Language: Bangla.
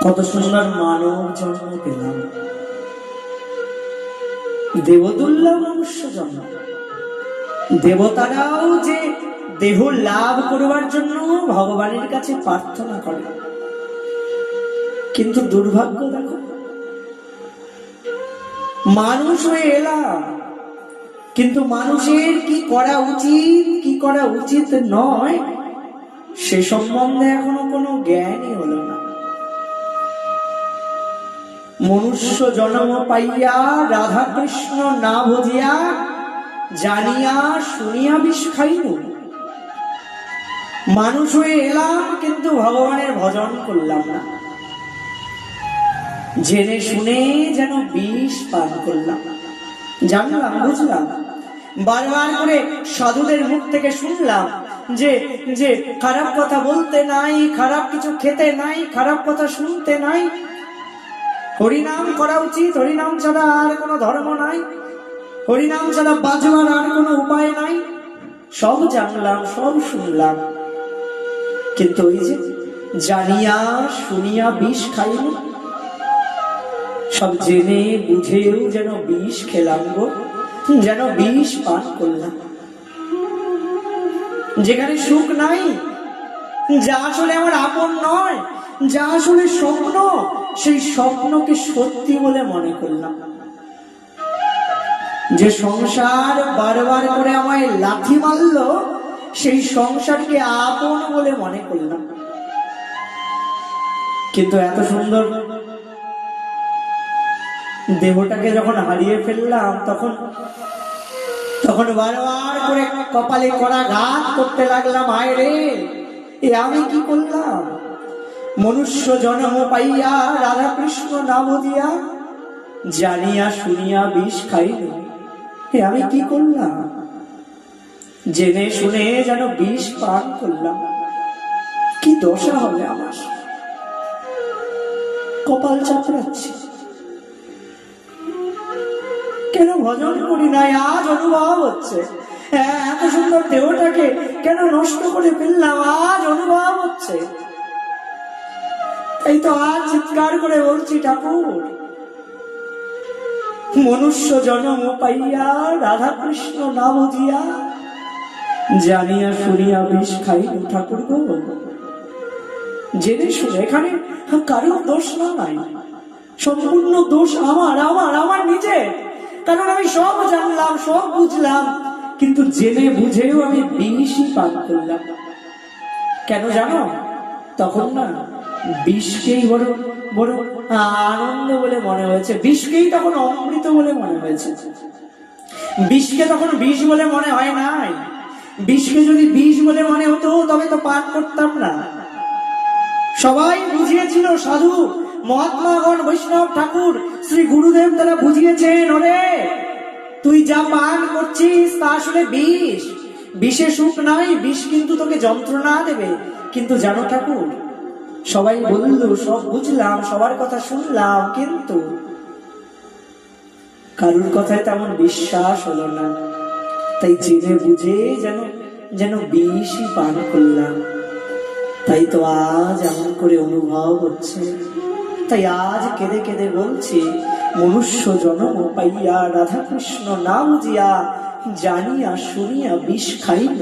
কত সুন্দর মানব জন্ম পেলাম, দেবতুল্য মনুষ্য জন্ম। দেবতারাও যে দেহ লাভ করবার জন্য ভগবানের কাছে প্রার্থনা করে, কিন্তু দুর্ভাগ্য দেখো, মানুষ হয়ে এলাম, কিন্তু মানুষের কি করা উচিত কি করা উচিত নয় সে সম্বন্ধে এখনো কোনো জ্ঞানই হলো না। মনুষ্য জন্ম পাইয়া রাধা কৃষ্ণ না বুঝিয়া জানিয়া শুনিয়া বিষ খাইব। মানুষ হয়ে এলাম কিন্তু ভগবানের ভজন করলাম না, জেনে শুনে যেন বিষ পান করলাম। জানলাম, বুঝলাম, বারবার করে সাধুদের মুখ থেকে শুনলাম যে যে খারাপ কথা বলতে নাই, খারাপ কিছু খেতে নাই, খারাপ কথা শুনতে নাই, হরিনাম করা উচিত, হরিনাম ছাড়া আর কোনো ধর্ম নাই, হরিনাম ছাড়া বাঁচবার আর কোনো উপায় নাই। সব জানলাম, সব শুনলাম, কিন্তু ওই যে জানিয়া শুনিয়া বিষ খাইল, সব জেনে বুঝেও যেন বিষ খেলাম গো, যেন বিষ পান করলাম। যেখানে সুখ নাই, যা আসলে আমার আপন নয়, যা আসলে স্বপ্ন, সেই স্বপ্নকে সত্যি বলে মনে করলাম। যে সংসার বারবার করে আমায় লাথি মারল, সেই সংসারকে আপন বলে মনে করলাম। কিন্তু এত সুন্দর দেহটাকে যখন হারিয়ে ফেললাম, তখন বারবার করে কপালে করা ঘাত করতে লাগলাম, আয় রে, এ আমি কি করলাম? মনুষ্য জন্ম পাইয়া রাধা কৃষ্ণ না বুঝিয়া জানিয়া শুনিয়া বিষ খাইল, এ আমি কি করলাম? জেনে শুনে যেন বিষ পান করলাম। কি দশা হবে আমার? কপাল চাপড়াচ্ছি, কেন ভজন করি নাই? আজ অনুভব হচ্ছে এত সুন্দর দেহটাকে কেন নষ্ট করে ফেললাম, আজ অনুভব হচ্ছে। তাই তো আজ চিৎকার করে বলছি, ঠাকুর, মনুষ্য জন্ম পাইয়া রাধা কৃষ্ণ না বুঝিয়া জানিয়া শুনিয়া বিষ খাইল। ঠাকুর গো, জেনে শুনে, এখানে কারোর দোষ নাই, সম্পূর্ণ দোষ আমার আমার আমার নিজে। কারণ আমি সব জানলাম, সব বুঝলাম, কিন্তু জেনে বুঝেও আমি বিষই পান করলাম। কেন জানো? তখন না বিষকেই বড় বড় আনন্দ বলে মনে হয়েছে, বিষকেই তখন অমৃত বলে মনে হয়েছে। বিষকে তখন বিষ বলে মনে হয় নাই। বিষকে যদি বিষ বলে মনে হতো তবে তো পান করতাম না। সবাই বুঝিয়েছিল, সাধু মহাত্মাগণ, বৈষ্ণব ঠাকুর, শ্রী গুরুদেব তারা বুঝিয়েছেন, ওরে তুই যা পান করছিস তা আসলে বিষ, বিষে সুখ নাই, বিষ কিন্তু তোকে যন্ত্রণা দেবে। কিন্তু জানো ঠাকুর, সবাই বলল, সব বুঝলাম, সবার কথা শুনলাম, কিন্তু কারুর কথায় তেমন বিশ্বাস হলো না। তাই জেনে বুঝে যেন যেন বিষই পান করলাম। তাই তো আজ এমন করে অনুভব হচ্ছে। তাই আজ কেঁদে কেঁদে বলছি, মনুষ্য জন্ম পাইয়া রাধা কৃষ্ণ না বুঝিয়া জানিয়া শুনিয়া বিষ খাইল।